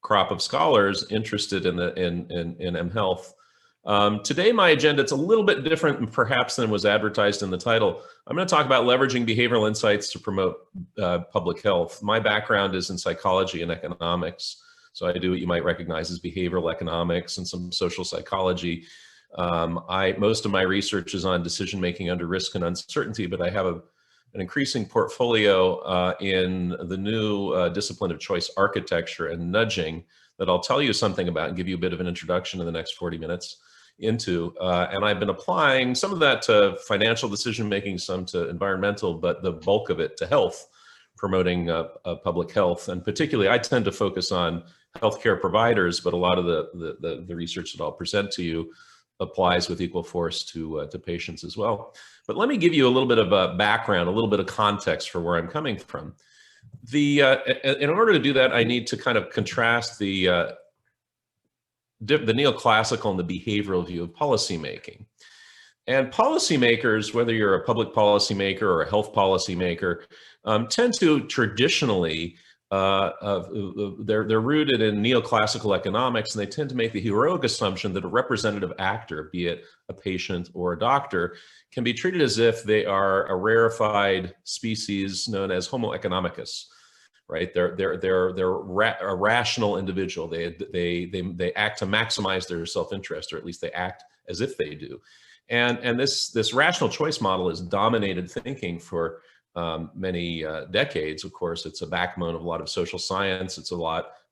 crop of scholars interested in mHealth. Today, my agenda, it's a little bit different perhaps than was advertised in the title. I'm going to talk about leveraging behavioral insights to promote public health. My background is in psychology and economics. So I do what you might recognize as behavioral economics and some social psychology. Most of my research is on decision-making under risk and uncertainty, but I have an increasing portfolio in the new discipline of choice architecture and nudging that I'll tell you something about and give you a bit of an introduction in the next 40 minutes into. And I've been applying some of that to financial decision-making, some to environmental, but the bulk of it to health, promoting public health. And particularly, I tend to focus on healthcare providers, but a lot of the research that I'll present to you applies with equal force to patients as well. But let me give you a little bit of a background, a little bit of context for where I'm coming from. In order to do that, I need to kind of contrast the neoclassical and the behavioral view of policymaking. And policymakers, whether you're a public policymaker or a health policymaker, tend to traditionally, they're rooted in neoclassical economics, and they tend to make the heroic assumption that a representative actor, be it a patient or a doctor, can be treated as if they are a rarefied species known as Homo economicus. Right, they're a rational individual. They act to maximize their self-interest, or at least they act as if they do. And this rational choice model has dominated thinking for many decades. Of course, it's a backbone of a lot of social science. It's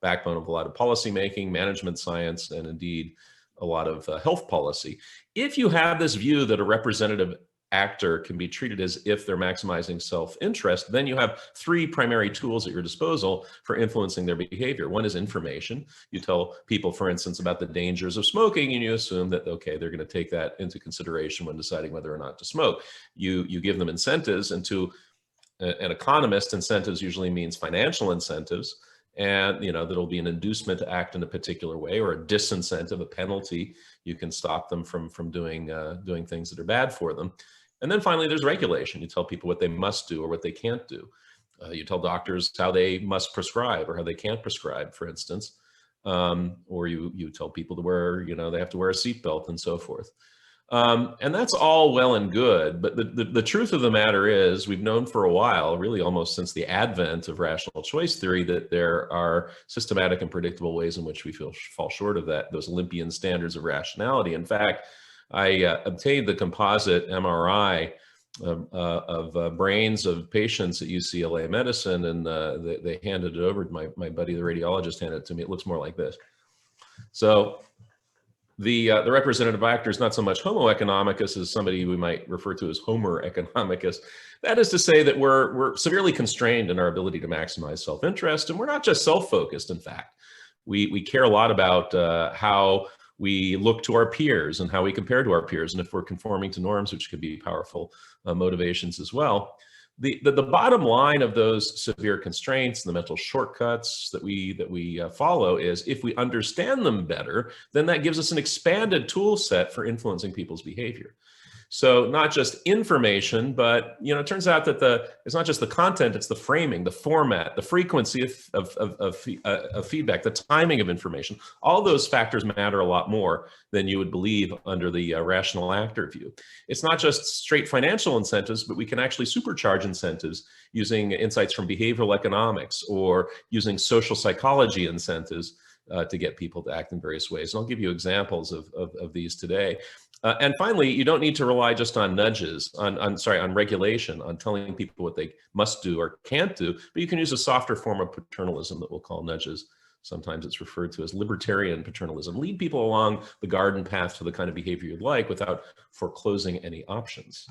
backbone of a lot of policymaking, management science, and indeed a lot of health policy. If you have this view that a representative actor can be treated as if they're maximizing self-interest, then you have three primary tools at your disposal for influencing their behavior. One is information. You tell people, for instance, about the dangers of smoking, and you assume that, okay, they're going to take that into consideration when deciding whether or not to smoke. You give them incentives, and to an economist, incentives usually means financial incentives, and there'll be an inducement to act in a particular way, or a disincentive, a penalty. You can stop them from doing things that are bad for them. And then finally, there's regulation. You tell people what they must do or what they can't do. You tell doctors how they must prescribe or how they can't prescribe, for instance. Or you tell people to wear, they have to wear a seatbelt and so forth. And that's all well and good, but the truth of the matter is, we've known for a while, really almost since the advent of rational choice theory, that there are systematic and predictable ways in which we fall short of those Olympian standards of rationality. In fact, I obtained the composite MRI of brains of patients at UCLA medicine, and they handed it over to my buddy, the radiologist, handed it to me. It looks more like this. So the representative actor is not so much Homo economicus as somebody we might refer to as Homer economicus. That is to say that we're severely constrained in our ability to maximize self-interest, and we're not just self-focused. In fact, we care a lot about how we look to our peers and how we compare to our peers, and if we're conforming to norms, which could be powerful motivations as well. The bottom line of those severe constraints, the mental shortcuts that we follow, is if we understand them better, then that gives us an expanded tool set for influencing people's behavior. So not just information, but it turns out that it's not just the content, it's the framing, the format, the frequency of feedback, the timing of information. All those factors matter a lot more than you would believe under the rational actor view. It's not just straight financial incentives, but we can actually supercharge incentives using insights from behavioral economics or using social psychology incentives to get people to act in various ways. And I'll give you examples of these today. And finally, you don't need to rely just on nudges, on regulation, on telling people what they must do or can't do, but you can use a softer form of paternalism that we'll call nudges. Sometimes it's referred to as libertarian paternalism. Lead people along the garden path to the kind of behavior you'd like without foreclosing any options.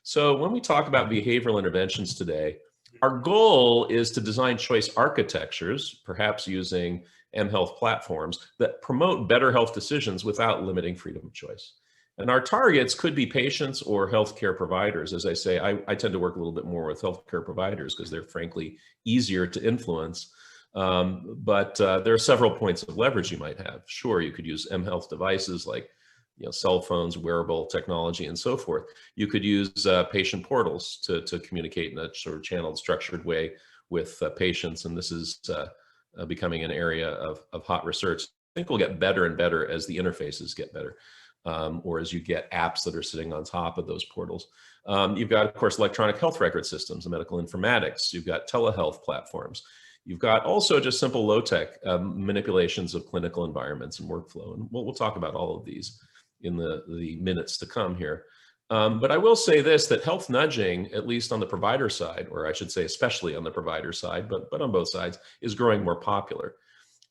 So when we talk about behavioral interventions today, our goal is to design choice architectures, perhaps using mHealth platforms, that promote better health decisions without limiting freedom of choice. And our targets could be patients or healthcare providers. As I say, I tend to work a little bit more with healthcare providers because they're frankly easier to influence. But there are several points of leverage you might have. Sure, you could use mHealth devices like cell phones, wearable technology, and so forth. You could use patient portals to communicate in a sort of channeled, structured way with patients. And this is becoming an area of hot research. I think will get better and better as the interfaces get better, or as you get apps that are sitting on top of those portals. You've got, of course, electronic health record systems and medical informatics. You've got telehealth platforms. You've got also just simple low-tech manipulations of clinical environments and workflow. And we'll talk about all of these in the minutes to come here. But I will say this, that health nudging, at least on the provider side, or I should say especially on the provider side, but on both sides, is growing more popular.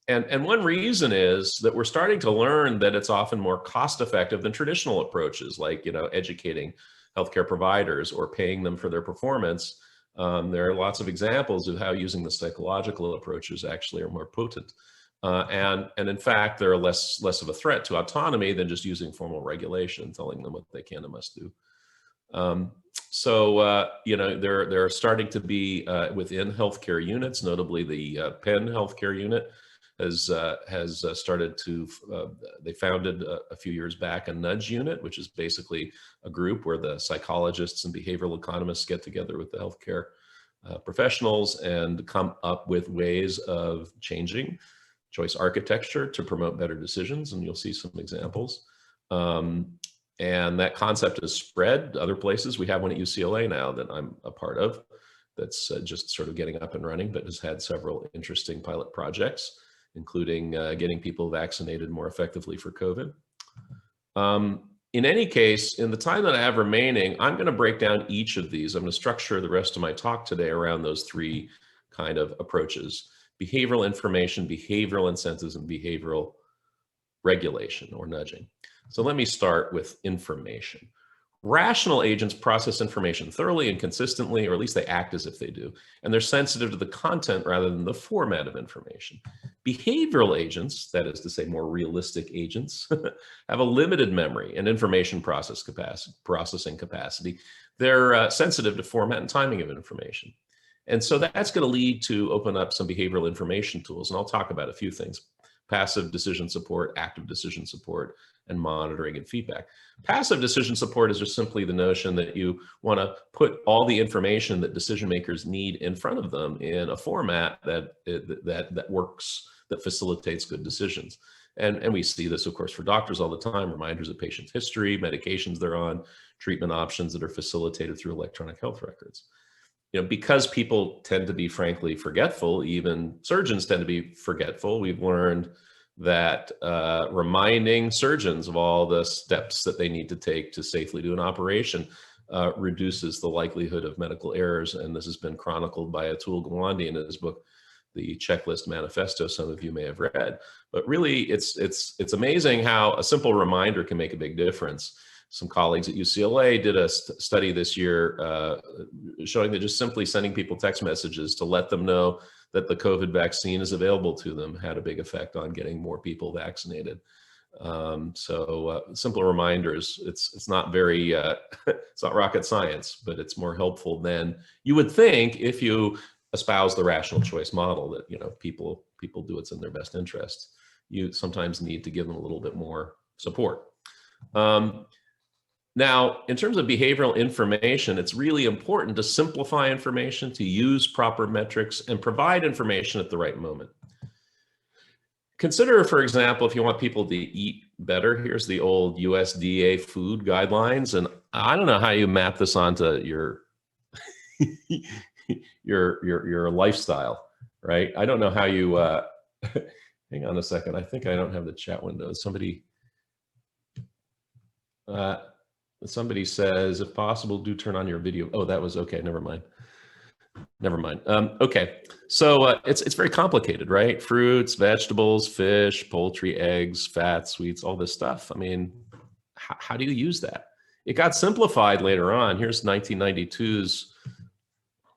And one reason is that we're starting to learn that it's often more cost effective than traditional approaches, like, educating healthcare providers or paying them for their performance. There are lots of examples of how using the psychological approaches actually are more potent. And in fact, they're less of a threat to autonomy than just using formal regulation, telling them what they can and must do. There are starting to be within healthcare units, notably the Penn healthcare unit has started to, they founded a few years back a nudge unit, which is basically a group where the psychologists and behavioral economists get together with the healthcare professionals and come up with ways of changing choice architecture to promote better decisions. And you'll see some examples. And that concept is spread to other places. We have one at UCLA now that I'm a part of that's just sort of getting up and running, but has had several interesting pilot projects, including getting people vaccinated more effectively for COVID. In any case, in the time that I have remaining, I'm going to break down each of these. I'm going to structure the rest of my talk today around those three kind of approaches: behavioral information, behavioral incentives, and behavioral regulation or nudging. So let me start with information. Rational agents process information thoroughly and consistently, or at least they act as if they do, and they're sensitive to the content rather than the format of information. Behavioral agents, that is to say more realistic agents, have a limited memory and information processing capacity. They're sensitive to format and timing of information. And so that's going to lead to open up some behavioral information tools, and I'll talk about a few things: passive decision support, active decision support, and monitoring and feedback. Passive decision support is just simply the notion that you want to put all the information that decision makers need in front of them in a format that works, that facilitates good decisions. And we see this, of course, for doctors all the time: reminders of patient history, medications they're on, treatment options that are facilitated through electronic health records. Because people tend to be, frankly, forgetful, even surgeons tend to be forgetful, we've learned that reminding surgeons of all the steps that they need to take to safely do an operation reduces the likelihood of medical errors. And this has been chronicled by Atul Gawande in his book, The Checklist Manifesto, some of you may have read. But really, it's amazing how a simple reminder can make a big difference. Some colleagues at UCLA did a study this year showing that just simply sending people text messages to let them know that the COVID vaccine is available to them had a big effect on getting more people vaccinated. Simple reminders, it's not very, it's not rocket science, but it's more helpful than you would think if you espouse the rational choice model that, people do what's in their best interest. You sometimes need to give them a little bit more support. Now, in terms of behavioral information, it's really important to simplify information, to use proper metrics, and provide information at the right moment. Consider, for example, if you want people to eat better, here's the old USDA food guidelines. And I don't know how you map this onto your, your lifestyle, right? I don't know how you, hang on a second. I think I don't have the chat window. Somebody says, if possible, do turn on your video. Oh, that was okay. Never mind. Okay, so it's very complicated, right? Fruits, vegetables, fish, poultry, eggs, fats, sweets, all this stuff. I mean, how do you use that? It got simplified later on. Here's 1992's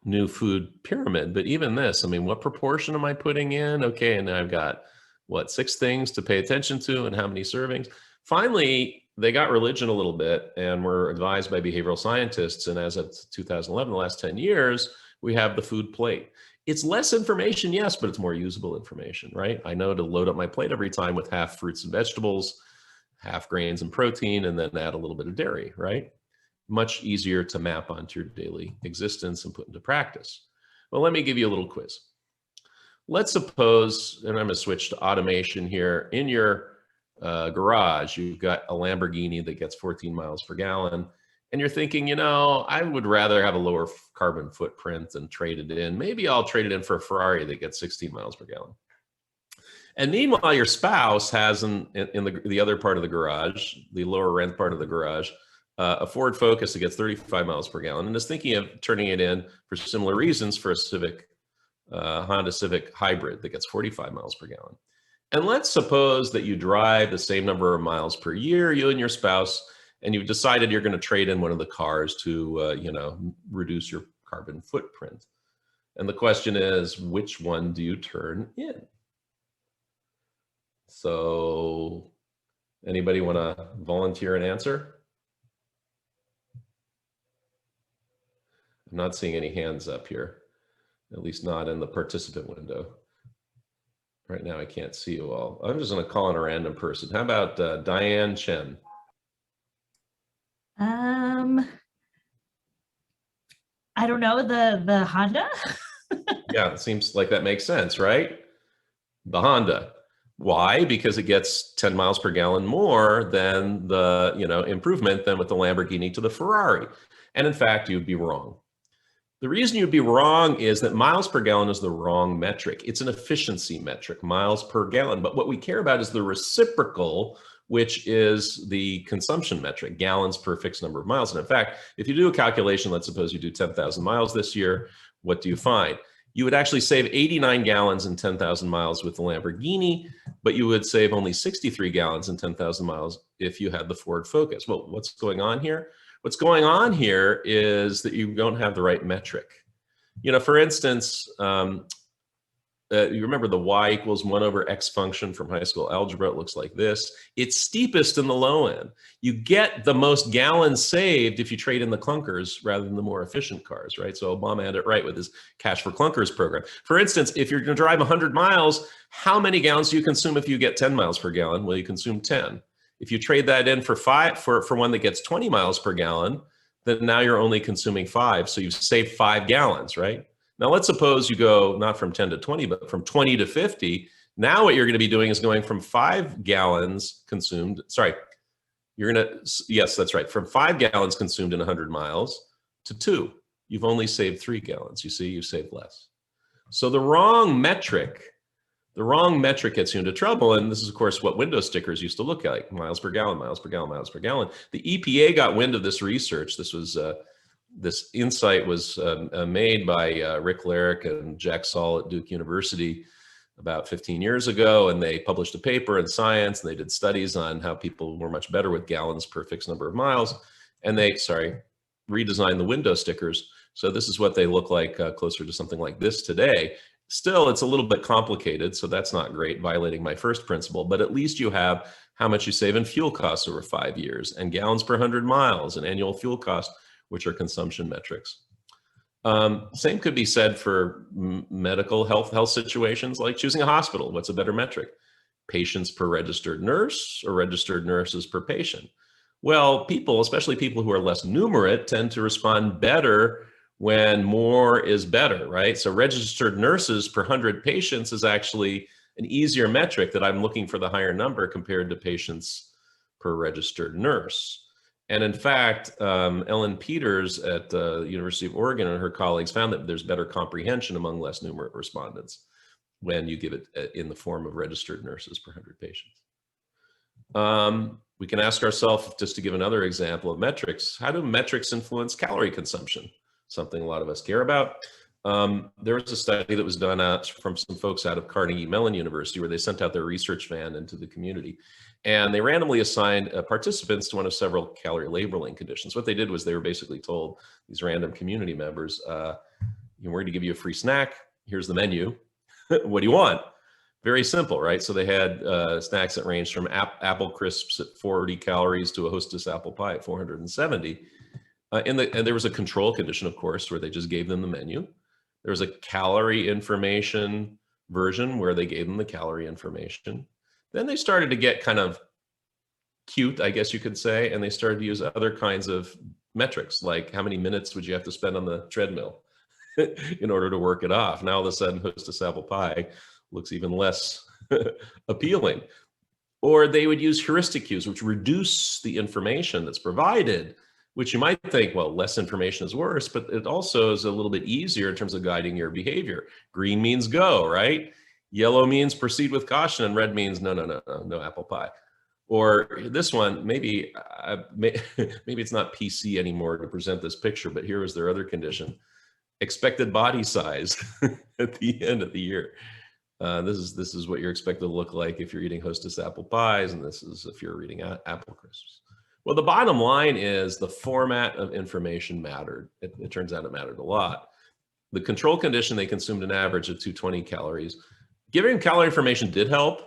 new food pyramid. But even this, I mean, what proportion am I putting in? Okay, and I've got, what, 6 things to pay attention to and how many servings? Finally, they got religion a little bit and were advised by behavioral scientists. And as of 2011, the last 10 years, we have the food plate. It's less information, yes, but it's more usable information, right? I know to load up my plate every time with half fruits and vegetables, half grains and protein, and then add a little bit of dairy, right? Much easier to map onto your daily existence and put into practice. Well, let me give you a little quiz. Let's suppose, and I'm going to switch to automation here. In your garage, you've got a Lamborghini that gets 14 miles per gallon, and you're thinking, I would rather have a lower carbon footprint and trade it in. Maybe I'll trade it in for a Ferrari that gets 16 miles per gallon. And meanwhile, your spouse has in the other part of the garage, the lower rent part of the garage, a Ford Focus that gets 35 miles per gallon and is thinking of turning it in for similar reasons for a Honda Civic hybrid that gets 45 miles per gallon. And let's suppose that you drive the same number of miles per year, you and your spouse, and you've decided you're going to trade in one of the cars to, reduce your carbon footprint. And the question is, which one do you turn in? So anybody want to volunteer an answer? I'm not seeing any hands up here, at least not in the participant window. Right now, I can't see you all. I'm just going to call on a random person. How about Diane Chen? I don't know, the Honda? Yeah, it seems like that makes sense, right? The Honda. Why? Because it gets 10 miles per gallon more than the improvement than with the Lamborghini to the Ferrari. And in fact, you'd be wrong. The reason you'd be wrong is that miles per gallon is the wrong metric. It's an efficiency metric, miles per gallon. But what we care about is the reciprocal, which is the consumption metric, gallons per fixed number of miles. And in fact, if you do a calculation, let's suppose you do 10,000 miles this year, what do you find? You would actually save 89 gallons in 10,000 miles with the Lamborghini, but you would save only 63 gallons in 10,000 miles if you had the Ford Focus. Well, what's going on here? What's going on here is that you don't have the right metric. For instance, you remember the y equals 1 over x function from high school algebra. It looks like this. It's steepest in the low end. You get the most gallons saved if you trade in the clunkers rather than the more efficient cars, right? So Obama had it right with his Cash for Clunkers program. For instance, if you're going to drive 100 miles, how many gallons do you consume if you get 10 miles per gallon? Well, you consume 10. If you trade that in for one that gets 20 miles per gallon, then now you're only consuming 5. So you've saved 5 gallons, right? Now, let's suppose you go not from 10 to 20, but from 20 to 50. Now what you're going to be doing is going from 5 gallons consumed. Sorry, yes, that's right. From 5 gallons consumed in 100 miles to 2. You've only saved 3 gallons. You see, you saved less. So the wrong metric gets you into trouble. And this is, of course, what window stickers used to look like: miles per gallon, miles per gallon, miles per gallon. The EPA got wind of this research. This insight was made by Rick Larrick and Jack Saul at Duke University about 15 years ago, and they published a paper in Science, and they did studies on how people were much better with gallons per fixed number of miles, and they redesigned the window stickers. So this is what they look like, closer to something like this today. Still, it's a little bit complicated, so that's not great, violating my first principle, but at least you have how much you save in fuel costs over 5 years, and gallons per 100 miles, and annual fuel cost, which are consumption metrics. Same could be said for medical health situations, like choosing a hospital. What's a better metric? Patients per registered nurse or registered nurses per patient? Well, people, especially people who are less numerate, tend to respond better when more is better, right? So registered nurses per 100 patients is actually an easier metric, that I'm looking for the higher number compared to patients per registered nurse. And in fact, Ellen Peters at the University of Oregon and her colleagues found that there's better comprehension among less numerate respondents when you give it in the form of registered nurses per 100 patients. We can ask ourselves, just to give another example of metrics, how do metrics influence calorie consumption? Something a lot of us care about. There was a study that was done from some folks out of Carnegie Mellon University, where they sent out their research van into the community. And they randomly assigned participants to one of several calorie labeling conditions. What they did was they were basically told, these random community members, we're going to give you a free snack. Here's the menu. What do you want? Very simple, right? So they had snacks that ranged from apple crisps at 40 calories to a Hostess apple pie at 470. And there was a control condition, of course, where they just gave them the menu. There was a calorie information version where they gave them the calorie information. Then they started to get kind of cute, I guess you could say, and they started to use other kinds of metrics, like how many minutes would you have to spend on the treadmill? in order to work it off. Now all of a sudden Hostess apple pie looks even less appealing. Or they would use heuristic cues, which reduce the information that's provided, which you might think, well, less information is worse, but it also is a little bit easier in terms of guiding your behavior. Green means go, right? Yellow means proceed with caution, and red means no apple pie. Or this one, maybe it's not PC anymore to present this picture, but here was their other condition: expected body size at the end of the year. This is what you're expected to look like if you're eating Hostess apple pies, and this is if you're eating apple crisps. Well, the bottom line is the format of information mattered. It turns out it mattered a lot. The control condition, they consumed an average of 220 calories. Giving calorie information did help.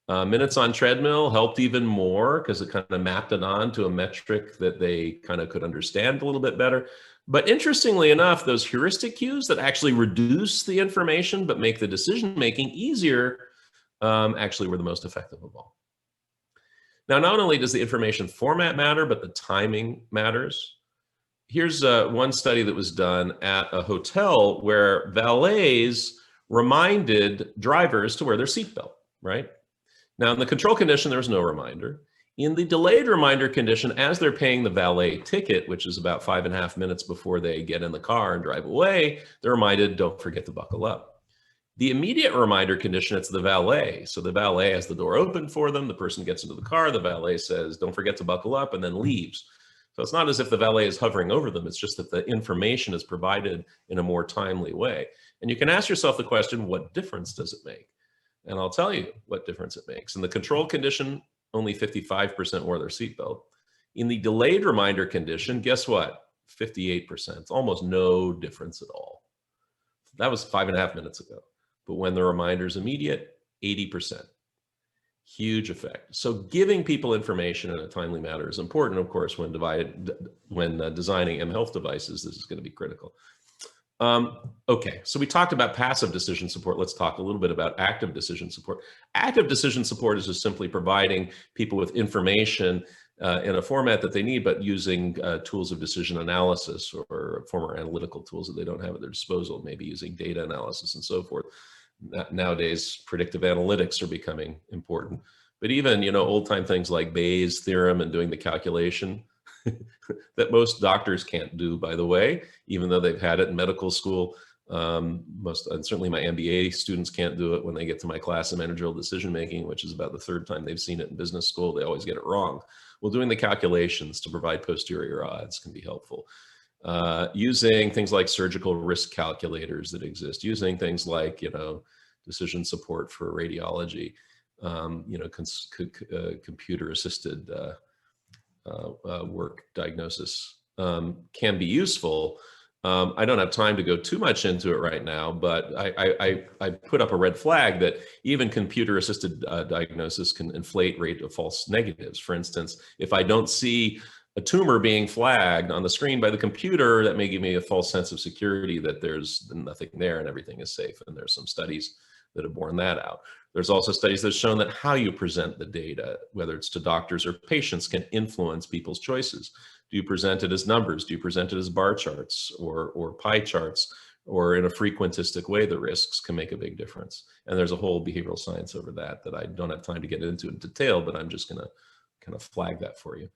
Minutes on treadmill helped even more because it kind of mapped it on to a metric that they kind of could understand a little bit better. But interestingly enough, those heuristic cues that actually reduce the information but make the decision-making easier actually were the most effective of all. Now, not only does the information format matter, but the timing matters. Here's one study that was done at a hotel where valets reminded drivers to wear their seatbelt, right? Now, in the control condition, there was no reminder. In the delayed reminder condition, as they're paying the valet ticket, which is about 5.5 minutes before they get in the car and drive away, they're reminded, don't forget to buckle up. The immediate reminder condition, it's the valet. So the valet has the door open for them. The person gets into the car. The valet says, don't forget to buckle up, and then leaves. So it's not as if the valet is hovering over them. It's just that the information is provided in a more timely way. And you can ask yourself the question, what difference does it make? And I'll tell you what difference it makes. In the control condition, only 55% wore their seatbelt. In the delayed reminder condition, guess what? 58%. It's almost no difference at all. That was 5.5 minutes ago. But when the reminder is immediate, 80%. Huge effect. So giving people information in a timely manner is important, of course, when designing mHealth devices. This is going to be critical. Okay, so we talked about passive decision support. Let's talk a little bit about active decision support. Active decision support is just simply providing people with information in a format that they need, but using tools of decision analysis or former analytical tools that they don't have at their disposal, maybe using data analysis and so forth. Nowadays, predictive analytics are becoming important. But even, old-time things like Bayes' theorem and doing the calculation that most doctors can't do, by the way, even though they've had it in medical school. And certainly my MBA students can't do it when they get to my class in managerial decision making, which is about the third time they've seen it in business school. They always get it wrong. Well, doing the calculations to provide posterior odds can be helpful. Using things like surgical risk calculators that exist, using things like, decision support for radiology, computer assisted work diagnosis can be useful. I don't have time to go too much into it right now, but I put up a red flag that even computer-assisted diagnosis can inflate rate of false negatives. For instance, if I don't see a tumor being flagged on the screen by the computer, that may give me a false sense of security that there's nothing there and everything is safe. And there's some studies that have borne that out. There's also studies that have shown that how you present the data, whether it's to doctors or patients, can influence people's choices. Do you present it as numbers? Do you present it as bar charts or pie charts, or in a frequentistic way? The risks can make a big difference. And there's a whole behavioral science over that I don't have time to get into in detail, but I'm just gonna kind of flag that for you.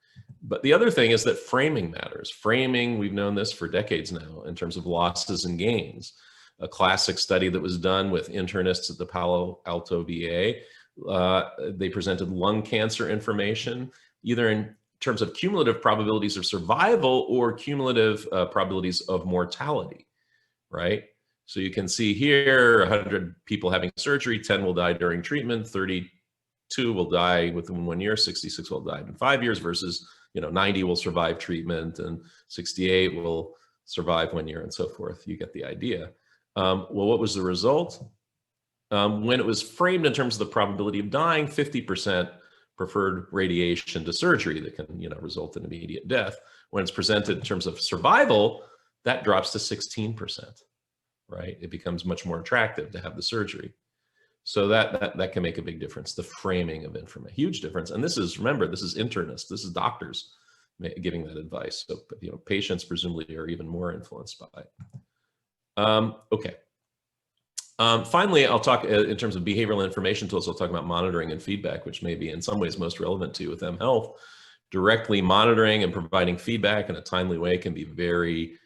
But the other thing is that framing matters. Framing, we've known this for decades now in terms of losses and gains. A classic study that was done with internists at the Palo Alto VA, they presented lung cancer information, either in terms of cumulative probabilities of survival or cumulative probabilities of mortality, right? So you can see here, 100 people having surgery, 10 will die during treatment, 32 will die within 1 year, 66 will die in 5 years, versus 90 will survive treatment and 68 will survive 1 year and so forth. You get the idea. Well, what was the result? When it was framed in terms of the probability of dying, 50% preferred radiation to surgery that can result in immediate death. When it's presented in terms of survival, that drops to 16%, right? It becomes much more attractive to have the surgery. So that can make a big difference, the framing of information, huge difference. And this is, remember, this is internists, this is doctors giving that advice. So patients presumably are even more influenced by it. Okay. Finally, I'll talk in terms of behavioral information tools. I'll talk about monitoring and feedback, which may be in some ways most relevant to you with mHealth. Directly monitoring and providing feedback in a timely way can be very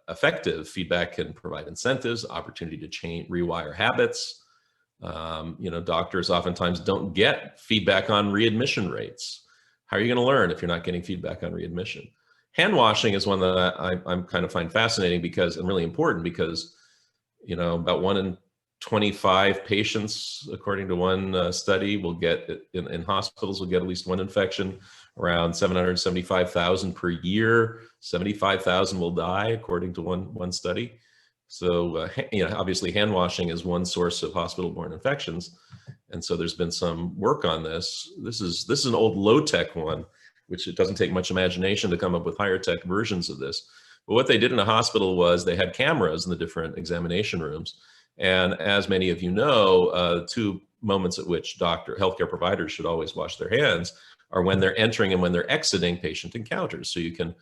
effective. Feedback can provide incentives, opportunity to change, rewire habits. Doctors oftentimes don't get feedback on readmission rates. How are you going to learn if you're not getting feedback on readmission? Hand washing is one that I'm kind of find fascinating and really important because, about 1 in 25 patients, according to one study, will get in hospitals will get at least one infection. Around 775,000 per year. 75,000 will die, according to one study. So, obviously, hand washing is one source of hospital-borne infections, and so there's been some work on this. This is an old low-tech one, which it doesn't take much imagination to come up with higher-tech versions of this. But what they did in a hospital was they had cameras in the different examination rooms. And as many of you know, 2 moments at which healthcare providers should always wash their hands are when they're entering and when they're exiting patient encounters. So you can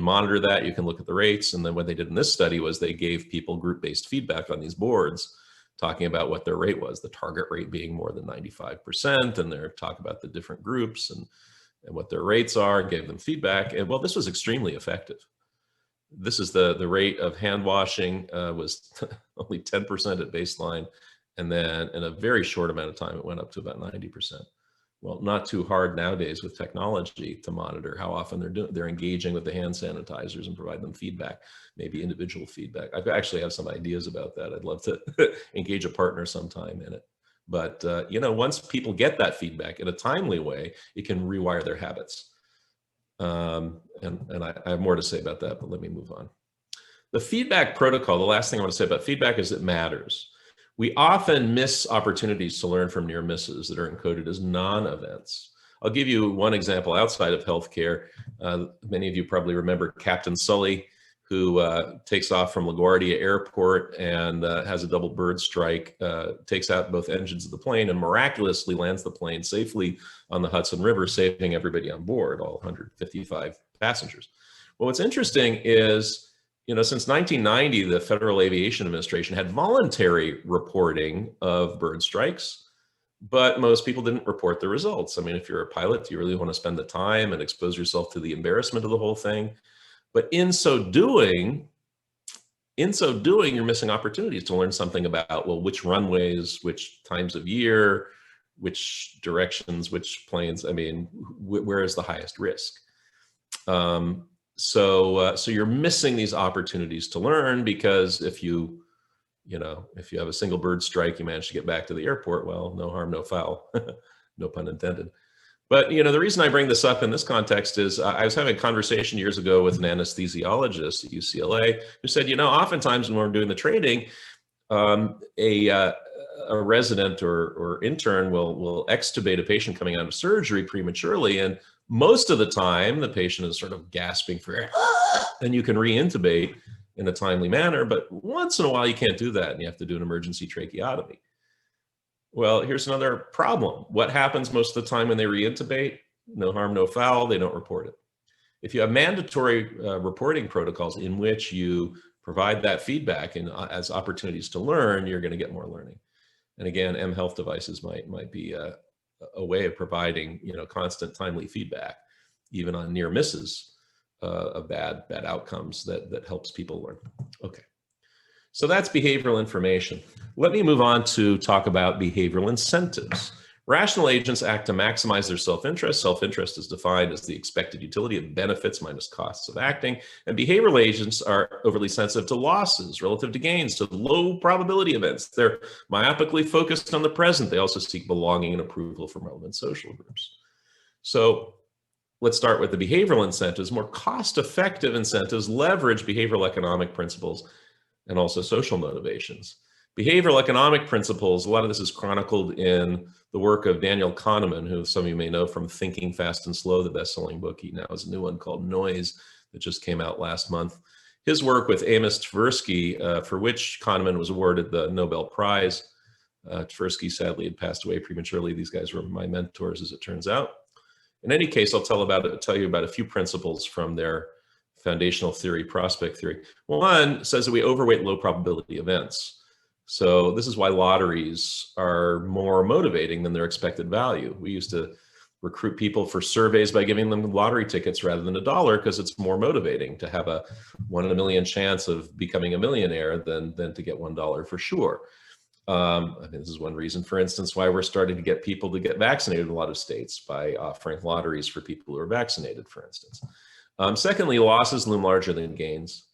monitor that, you can look at the rates. And then what they did in this study was they gave people group-based feedback on these boards, talking about what their rate was, the target rate being more than 95%. And they're talking about the different groups and what their rates are, and gave them feedback. And well, this was extremely effective. This is the rate of hand washing was only 10% at baseline. And then in a very short amount of time, it went up to about 90%. Well, not too hard nowadays with technology to monitor how often they're engaging with the hand sanitizers and provide them feedback, maybe individual feedback. I actually have some ideas about that. I'd love to engage a partner sometime in it. But once people get that feedback in a timely way, it can rewire their habits. And I have more to say about that, but let me move on. The feedback protocol, the last thing I want to say about feedback is it matters. We often miss opportunities to learn from near misses that are encoded as non-events. I'll give you one example outside of healthcare. Many of you probably remember Captain Sully, who takes off from LaGuardia Airport and has a double bird strike, takes out both engines of the plane and miraculously lands the plane safely on the Hudson River, saving everybody on board, all 155 passengers. Well, what's interesting is, since 1990, the Federal Aviation Administration had voluntary reporting of bird strikes, but most people didn't report the results. I mean, if you're a pilot, do you really want to spend the time and expose yourself to the embarrassment of the whole thing? But in so doing, you're missing opportunities to learn something about, well, which runways, which times of year, which directions, which planes, I mean, where is the highest risk? So you're missing these opportunities to learn, because if you have a single bird strike, you manage to get back to the airport, well, no harm, no foul, no pun intended. But, the reason I bring this up in this context is I was having a conversation years ago with an anesthesiologist at UCLA who said, oftentimes when we're doing the training, a resident or intern will extubate a patient coming out of surgery prematurely. And most of the time, the patient is sort of gasping for air, and you can re-intubate in a timely manner. But once in a while, you can't do that, and you have to do an emergency tracheotomy. Well, here's another problem. What happens most of the time when they re-intubate? No harm, no foul. They don't report it. If you have mandatory reporting protocols in which you provide that feedback and as opportunities to learn, you're going to get more learning. And again, mHealth devices might be a way of providing constant, timely feedback, even on near misses of bad outcomes that helps people learn. Okay. So that's behavioral information. Let me move on to talk about behavioral incentives. Rational agents act to maximize their self-interest. Self-interest is defined as the expected utility of benefits minus costs of acting. And behavioral agents are overly sensitive to losses relative to gains, to low probability events. They're myopically focused on the present. They also seek belonging and approval from relevant social groups. So let's start with the behavioral incentives. More cost-effective incentives leverage behavioral economic principles and also social motivations. Behavioral economic principles, a lot of this is chronicled in the work of Daniel Kahneman, who some of you may know from Thinking Fast and Slow, the best-selling book. He now has a new one called Noise that just came out last month. His work with Amos Tversky, for which Kahneman was awarded the Nobel Prize. Tversky sadly had passed away prematurely. These guys were my mentors, as it turns out. In any case, I'll tell you about a few principles from their foundational theory, prospect theory. One says that we overweight low probability events. So this is why lotteries are more motivating than their expected value. We used to recruit people for surveys by giving them lottery tickets rather than $1 because it's more motivating to have a 1 in a million chance of becoming a millionaire than to get $1 for sure. I think this is one reason, for instance, why we're starting to get people to get vaccinated in a lot of states by offering lotteries for people who are vaccinated, for instance. Secondly, losses loom larger than gains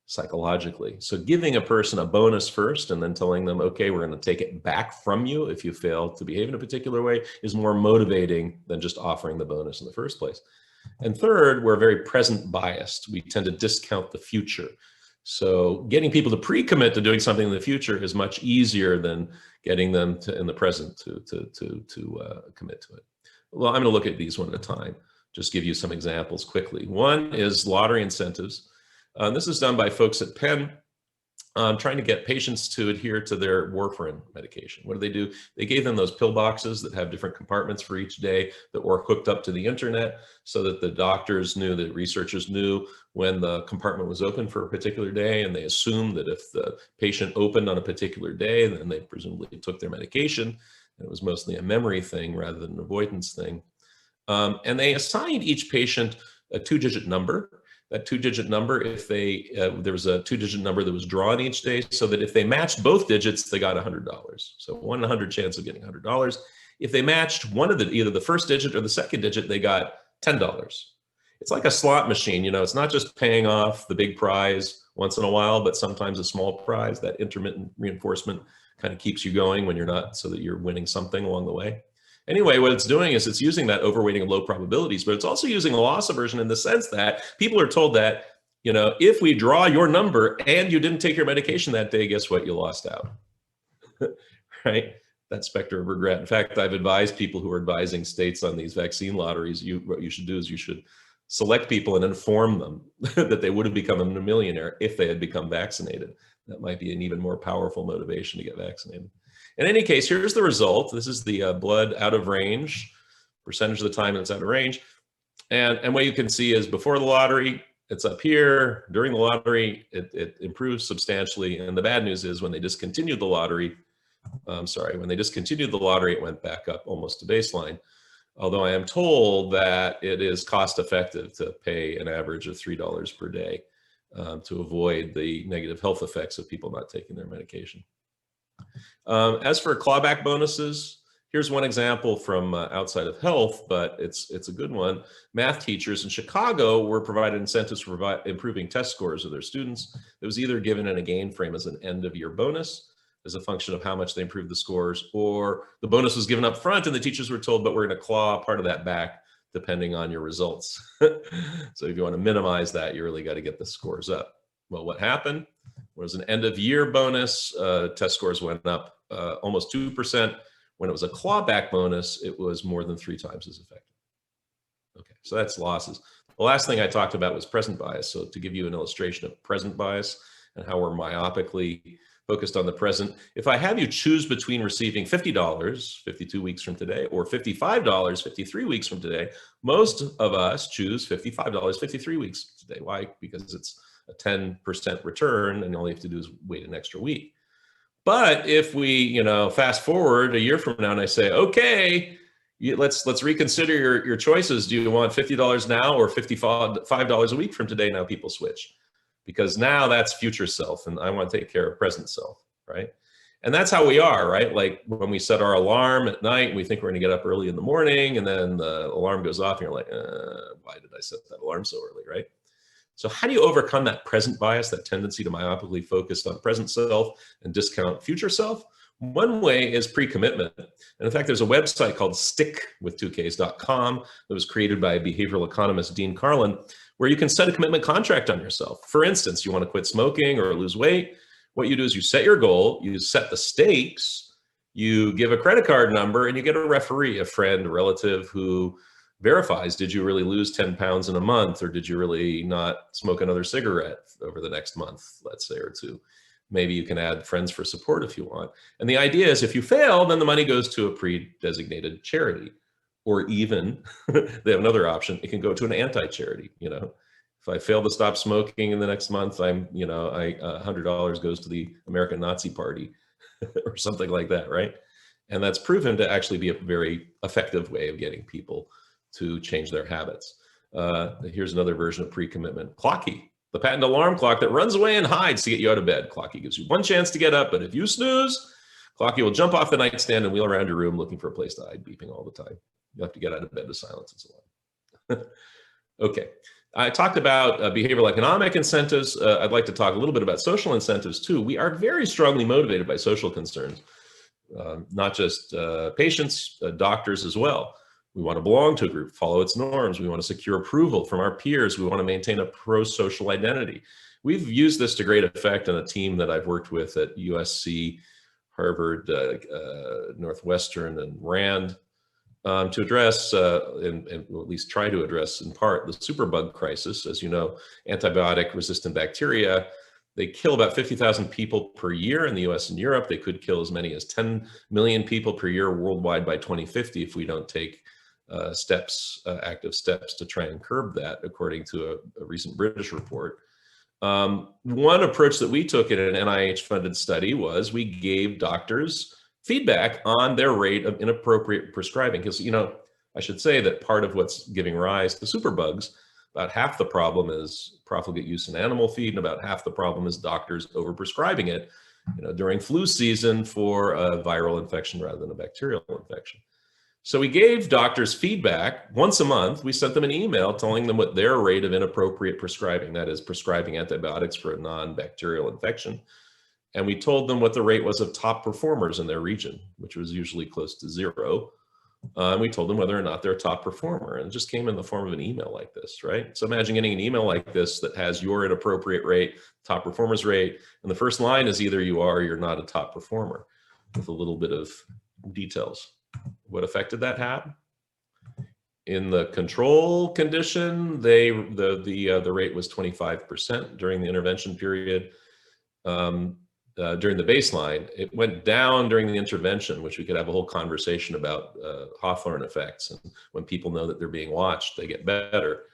psychologically. So giving a person a bonus first and then telling them, okay, we're going to take it back from you if you fail to behave in a particular way is more motivating than just offering the bonus in the first place. And third, we're very present biased. We tend to discount the future. So getting people to pre-commit to doing something in the future is much easier than getting them to, in the present to commit to it. Well, I'm going to look at these one at a time. Just give you some examples quickly. One is lottery incentives. This is done by folks at Penn, trying to get patients to adhere to their warfarin medication. What do? They gave them those pill boxes that have different compartments for each day that were hooked up to the internet so that the doctors knew, the researchers knew when the compartment was open for a particular day, and they assumed that if the patient opened on a particular day, then they presumably took their medication. And it was mostly a memory thing rather than an avoidance thing. And they assigned each patient a 2-digit number. That 2-digit number, if they, there was a 2-digit number that was drawn each day, so that if they matched both digits, they got $100. So 1 in 100 chance of getting $100. If they matched one of either the first digit or the second digit, they got $10. It's like a slot machine, you know, it's not just paying off the big prize once in a while, but sometimes a small prize. That intermittent reinforcement kind of keeps you going when you're not, so that you're winning something along the way. Anyway, what it's doing is it's using that overweighting of low probabilities, but it's also using a loss aversion in the sense that people are told that, you know, if we draw your number and you didn't take your medication that day, guess what? You lost out, right? That specter of regret. In fact, I've advised people who are advising states on these vaccine lotteries, what you should do is you should select people and inform them that they would have become a millionaire if they had become vaccinated. That might be an even more powerful motivation to get vaccinated. In any case, here's the result. This is the blood out of range, percentage of the time it's out of range. And what you can see is before the lottery, it's up here. During the lottery, it improves substantially. And the bad news is when they discontinued the lottery, when they discontinued the lottery, it went back up almost to baseline. Although I am told that it is cost effective to pay an average of $3 per day to avoid the negative health effects of people not taking their medication. As for clawback bonuses, here's one example from outside of health, but it's a good one. Math teachers in Chicago were provided incentives for improving test scores of their students. It was either given in a gain frame as an end of year bonus as a function of how much they improved the scores, or the bonus was given up front and the teachers were told, but we're going to claw part of that back depending on your results. So if you want to minimize that, you really got to get the scores up. Well, what happened was an end of year bonus, test scores went up almost 2%. When it was a clawback bonus, it was more than 3 times as effective. Okay, so that's losses. The last thing I talked about was present bias. So to give you an illustration of present bias and how we're myopically focused on the present, if I have you choose between receiving $50, 52 weeks from today, or $55, 53 weeks from today, most of us choose $55, 53 weeks today. Why? Because it's a 10% return and all you have to do is wait an extra week. But if we, you know, fast forward a year from now and I say, okay, let's reconsider your choices. Do you want $50 now or $55 a week from today? Now people switch, because now that's future self and I want to take care of present self, right? And that's how we are, right? Like when we set our alarm at night, we think we're going to get up early in the morning, and then the alarm goes off and you're like, why did I set that alarm so early, right? So how do you overcome that present bias, that tendency to myopically focus on present self and discount future self? One way is pre-commitment. And in fact, there's a website called stickwith2ks.com that was created by behavioral economist Dean Carlin, where you can set a commitment contract on yourself. For instance, you want to quit smoking or lose weight. What you do is you set your goal, you set the stakes, you give a credit card number, and you get a referee, a friend, a relative who verifies, did you really lose 10 pounds in a month, or did you really not smoke another cigarette over the next month, let's say, or 2? Maybe you can add friends for support if you want. And the idea is if you fail, then the money goes to a pre-designated charity, or even they have another option. It can go to an anti-charity, you know, If I fail to stop smoking in the next month, I'm, $100 goes to the American Nazi Party or something like that, right? And that's proven to actually be a very effective way of getting people to change their habits. Here's another version of pre-commitment. Clocky, the patent alarm clock that runs away and hides to get you out of bed. Clocky gives you one chance to get up, but if you snooze, Clocky will jump off the nightstand and wheel around your room looking for a place to hide, beeping all the time. You have to get out of bed to silence its alarm. Okay. I talked about behavioral economic incentives. I'd like to talk a little bit about social incentives too. We are very strongly motivated by social concerns, not just patients, doctors as well. We want to belong to a group, follow its norms. We want to secure approval from our peers. We want to maintain a pro-social identity. We've used this to great effect in a team that I've worked with at USC, Harvard, Northwestern, and Rand to address, and at least try to address in part, the superbug crisis. As you know, antibiotic-resistant bacteria, they kill about 50,000 people per year in the US and Europe. They could kill as many as 10 million people per year worldwide by 2050 if we don't take active steps to try and curb that, according to a recent British report. One approach that we took in an NIH-funded study was we gave doctors feedback on their rate of inappropriate prescribing. Because, I should say that part of what's giving rise to superbugs, about half the problem is profligate use in animal feed, and about half the problem is doctors overprescribing it, during flu season for a viral infection rather than a bacterial infection. So we gave doctors feedback once a month. We sent them an email telling them what their rate of inappropriate prescribing, that is prescribing antibiotics for a non-bacterial infection. And we told them what the rate was of top performers in their region, which was usually close to 0. And we told them whether or not they're a top performer, and it just came in the form of an email like this, right? So imagine getting an email like this that has your inappropriate rate, top performers rate, and the first line is either you are or you're not a top performer, with a little bit of details. What effect did that have? In the control condition, the rate was 25% during the intervention period. During the baseline, it went down during the intervention, which we could have a whole conversation about Hawthorne effects. And when people know that they're being watched, they get better.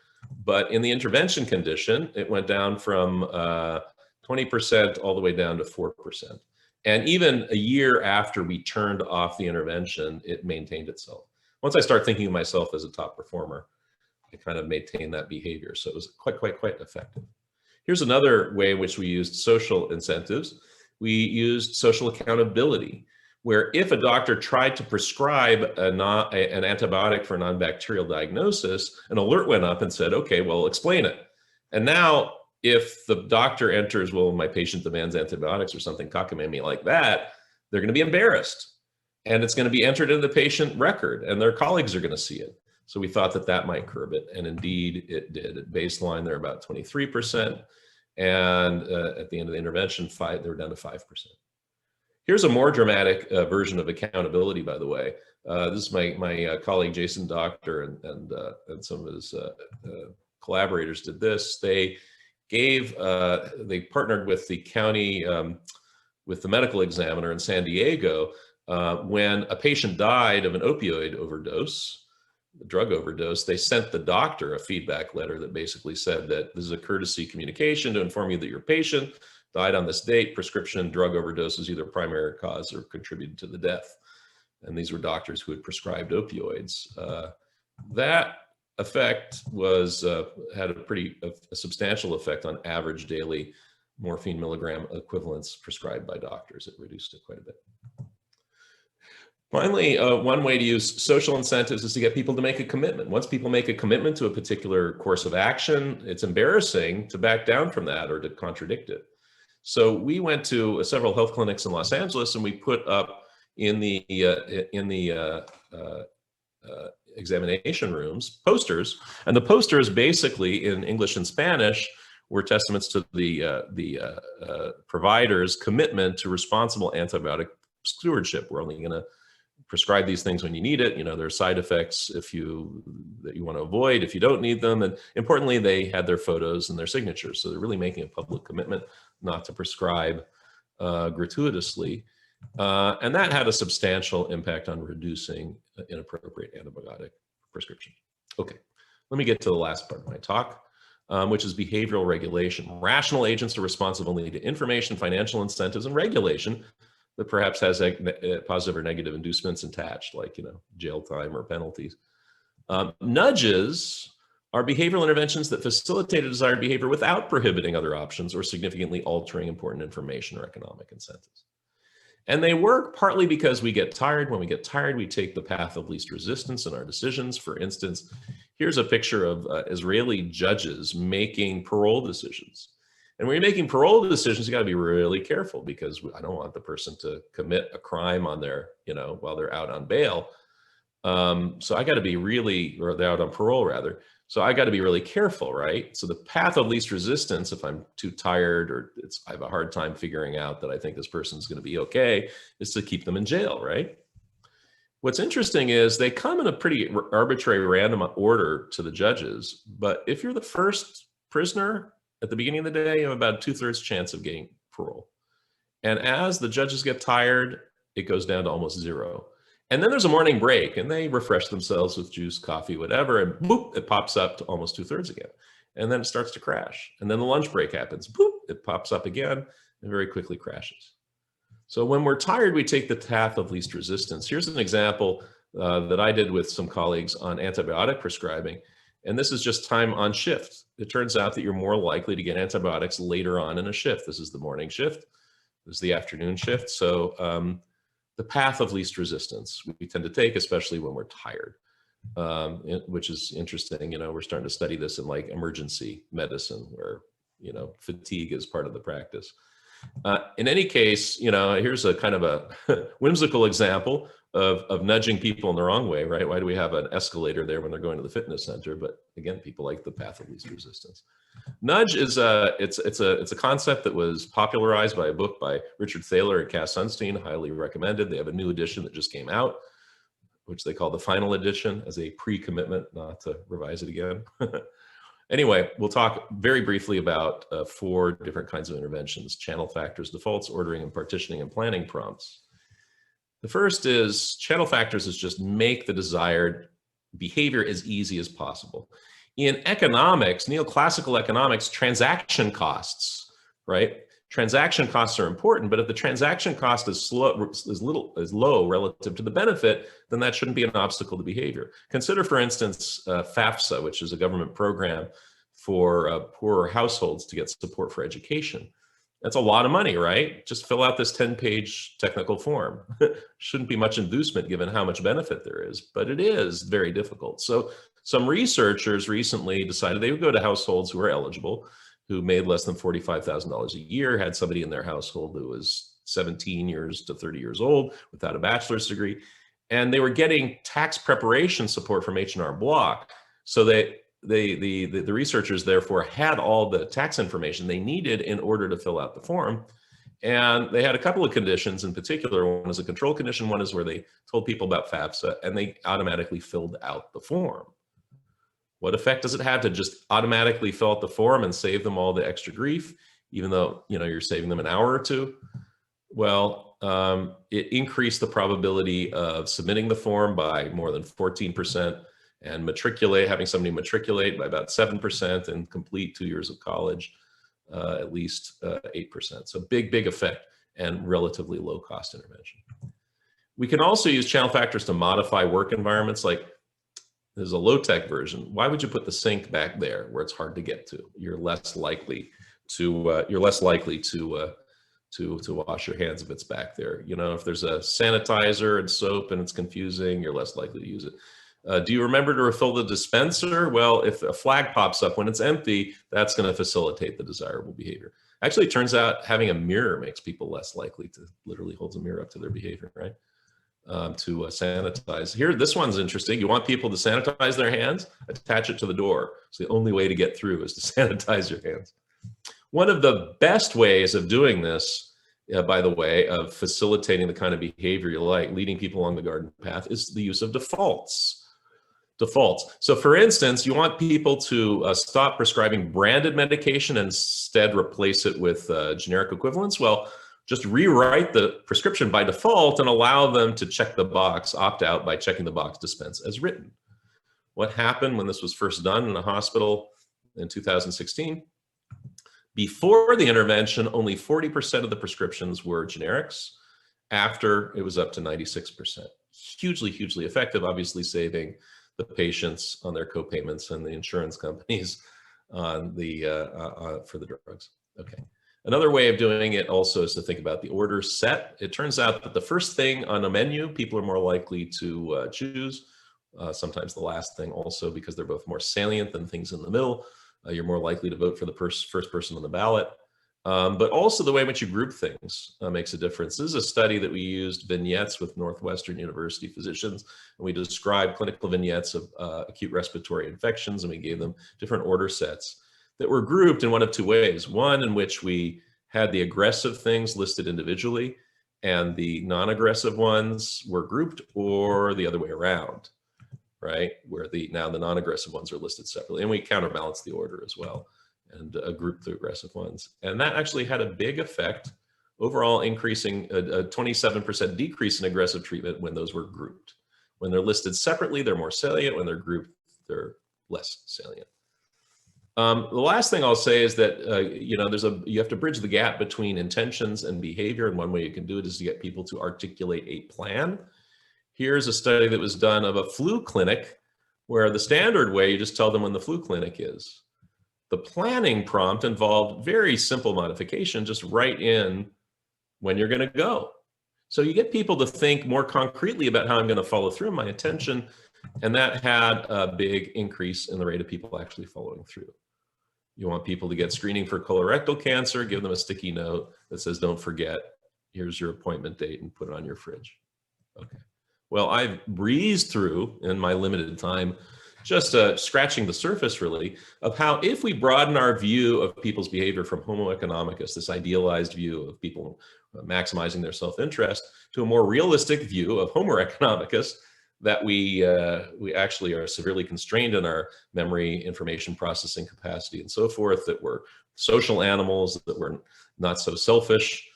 But in the intervention condition, it went down from 20% all the way down to 4%. And even a year after we turned off the intervention, it maintained itself. Once I start thinking of myself as a top performer, I kind of maintain that behavior. So it was quite effective. Here's another way in which we used social incentives. We used social accountability, where if a doctor tried to prescribe an antibiotic for a non-bacterial diagnosis, an alert went up and said, okay, well, explain it. And now if the doctor enters, well, my patient demands antibiotics or something cockamamie like that, they're going to be embarrassed. And it's going to be entered into the patient record, and their colleagues are going to see it. So we thought that that might curb it. And indeed, it did. At baseline, they're about 23%. And at the end of the intervention, they were down to 5%. Here's a more dramatic version of accountability, by the way. This is my colleague, Jason Doctor, and some of his collaborators did this. They partnered with the county, with the medical examiner in San Diego, when a patient died of an opioid overdose, drug overdose. They sent the doctor a feedback letter that basically said that this is a courtesy communication to inform you that your patient died on this date. Prescription drug overdose is either primary cause or contributed to the death. And these were doctors who had prescribed opioids. That effect was had a substantial effect on average daily morphine milligram equivalents prescribed by doctors. It reduced it quite a bit. Finally, one way to use social incentives is to get people to make a commitment. Once people make a commitment to a particular course of action, it's embarrassing to back down from that or to contradict it. So we went to several health clinics in Los Angeles, and we put up in the examination rooms posters, and the posters basically in English and Spanish were testaments to the provider's commitment to responsible antibiotic stewardship. We're only going to prescribe these things when you need it. There are side effects that you want to avoid if you don't need them. And importantly, they had their photos and their signatures. So they're really making a public commitment not to prescribe gratuitously. And that had a substantial impact on reducing inappropriate antibiotic prescription. Okay, let me get to the last part of my talk. which is behavioral regulation. Rational agents are responsive only to information, financial incentives, and regulation that perhaps has positive or negative inducements attached, like jail time or penalties. Nudges are behavioral interventions that facilitate a desired behavior without prohibiting other options or significantly altering important information or economic incentives. And they work partly because we get tired. When we get tired, we take the path of least resistance in our decisions. For instance, here's a picture of Israeli judges making parole decisions. And when you're making parole decisions, you got to be really careful, because I don't want the person to commit a crime on their, while they're out on bail. So I got to be really, or they're out on parole rather. So I got to be really careful, right? So the path of least resistance, if I'm too tired or I have a hard time figuring out that I think this person's going to be okay, is to keep them in jail, right? What's interesting is they come in a pretty arbitrary, random order to the judges. But if you're the first prisoner at the beginning of the day, you have about a 2/3 chance of getting parole. And as the judges get tired, it goes down to almost zero. And then there's a morning break, and they refresh themselves with juice, coffee, whatever, and boop, it pops up to almost 2/3 again. And then it starts to crash. And then the lunch break happens, boop, it pops up again, and very quickly crashes. So when we're tired, we take the path of least resistance. Here's an example that I did with some colleagues on antibiotic prescribing. And this is just time on shift. It turns out that you're more likely to get antibiotics later on in a shift. This is the morning shift. This is the afternoon shift. So the path of least resistance we tend to take, especially when we're tired, which is interesting. We're starting to study this in like emergency medicine, where, fatigue is part of the practice. In any case, here's a kind of a whimsical example of nudging people in the wrong way, right? Why do we have an escalator there when they're going to the fitness center? But again, people like the path of least resistance. Nudge is it's a concept that was popularized by a book by Richard Thaler and Cass Sunstein, highly recommended. They have a new edition that just came out, which they call the final edition, as a pre-commitment not to revise it again. Anyway, we'll talk very briefly about 4 different kinds of interventions: channel factors, defaults, ordering and partitioning, and planning prompts. The first is channel factors is just make the desired behavior as easy as possible. In economics, neoclassical economics, transaction costs, right? Transaction costs are important, but if the transaction cost is low relative to the benefit, then that shouldn't be an obstacle to behavior. Consider, for instance, FAFSA, which is a government program for poorer households to get support for education. That's a lot of money, right? Just fill out this 10-page technical form. Shouldn't be much inducement given how much benefit there is, but it is very difficult. So some researchers recently decided they would go to households who are eligible, who made less than $45,000 a year, had somebody in their household who was 17 years to 30 years old without a bachelor's degree, and they were getting tax preparation support from H&R Block. So the researchers therefore had all the tax information they needed in order to fill out the form. And they had a couple of conditions in particular. One is a control condition. One is where they told people about FAFSA and they automatically filled out the form. What effect does it have to just automatically fill out the form and save them all the extra grief, even though you're saving them an hour or two? Well, it increased the probability of submitting the form by more than 14%, and having somebody matriculate by about 7%, and complete 2 years of college at least 8%. So big effect, and relatively low cost intervention. We can also use channel factors to modify work environments. Like, there's a low-tech version. Why would you put the sink back there where it's hard to get to? You're less likely to wash your hands if it's back there. If there's a sanitizer and soap and it's confusing, you're less likely to use it. Do you remember to refill the dispenser? Well, if a flag pops up when it's empty, that's going to facilitate the desirable behavior. Actually, it turns out having a mirror makes people less likely to, literally holds a mirror up to their behavior, right? To sanitize. Here, this one's interesting. You want people to sanitize their hands? Attach it to the door. So the only way to get through is to sanitize your hands. One of the best ways of doing this, by the way, of facilitating the kind of behavior you like, leading people along the garden path, is the use of defaults. So for instance, you want people to stop prescribing branded medication and instead replace it with generic equivalents. Well, just rewrite the prescription by default and allow them to check the box, opt out by checking the box, dispense as written. What happened when this was first done in a hospital? in 2016. Before the intervention, only 40% of the prescriptions were generics. After, it was up to 96%. Hugely, hugely effective, obviously saving the patients on their co-payments and the insurance companies on the for the drugs. Okay. Another way of doing it also is to think about the order set. It turns out that the first thing on a menu, people are more likely to choose. Sometimes the last thing also, because they're both more salient than things in the middle. You're more likely to vote for the first person on the ballot. But also the way in which you group things makes a difference. This is a study that we used vignettes with Northwestern University physicians, and we described clinical vignettes of acute respiratory infections, and we gave them different order sets that were grouped in one of two ways. One in which we had the aggressive things listed individually, and the non-aggressive ones were grouped, or the other way around, right? Where now the non-aggressive ones are listed separately, and we counterbalance the order as well, and group the aggressive ones. And that actually had a big effect, overall increasing a 27% decrease in aggressive treatment when those were grouped. When they're listed separately, they're more salient. When they're grouped, they're less salient. The last thing I'll say is that you have to bridge the gap between intentions and behavior, and one way you can do it is to get people to articulate a plan. Here's a study that was done of a flu clinic, where the standard way, you just tell them when the flu clinic is. The planning prompt involved very simple modification, just write in when you're going to go. So you get people to think more concretely about how I'm going to follow through my intention, and that had a big increase in the rate of people actually following through. You want people to get screening for colorectal cancer, give them a sticky note that says, don't forget, here's your appointment date, and put it on your fridge. Okay. Well, I've breezed through in my limited time, just scratching the surface really, of how if we broaden our view of people's behavior from Homo economicus, this idealized view of people maximizing their self-interest, to a more realistic view of Homo economicus, that we actually are severely constrained in our memory, information processing capacity, and so forth, that we're social animals, that we're not so selfish,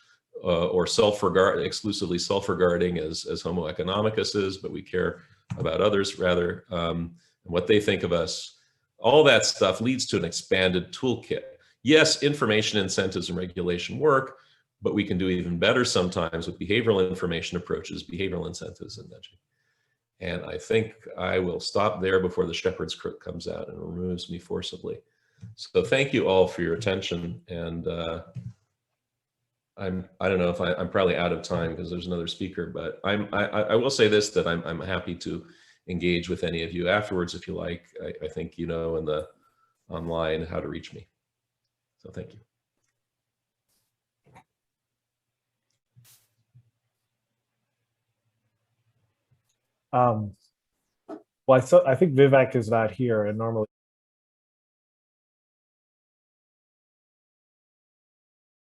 or exclusively self-regarding as Homo economicus is, but we care about others rather, and what they think of us. All that stuff leads to an expanded toolkit. Yes, information, incentives, and regulation work, but we can do even better sometimes with behavioral information approaches, behavioral incentives, and nudging. And I think I will stop there before the shepherd's crook comes out and removes me forcibly. So thank you all for your attention, and I don't know if I'm probably out of time because there's another speaker, but I will say this, that I'm happy to engage with any of you afterwards if you like. I think you know in the online how to reach me. So thank you. Well, I think Vivek is not here, and normally